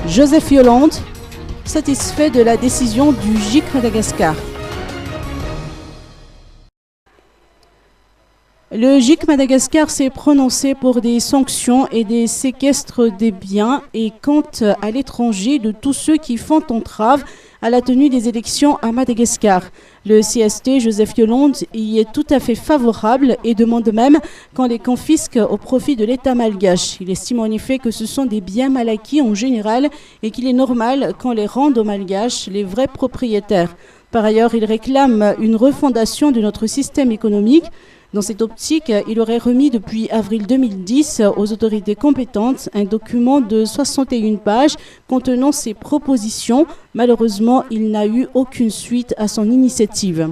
Joseph Yolande, satisfait de la décision du GIC Madagascar. Le GIC Madagascar s'est prononcé pour des sanctions et des séquestres des biens et compte à l'étranger de tous ceux qui font entrave à la tenue des élections à Madagascar. Le CST, Joseph Yolande, y est tout à fait favorable et demande même qu'on les confisque au profit de l'État malgache. Il estime en effet que ce sont des biens mal acquis en général et qu'il est normal qu'on les rende aux malgaches, les vrais propriétaires. Par ailleurs, il réclame une refondation de notre système économique. Dans cette optique, il aurait remis depuis avril 2010 aux autorités compétentes un document de 61 pages contenant ses propositions. Malheureusement, il n'a eu aucune suite à son initiative.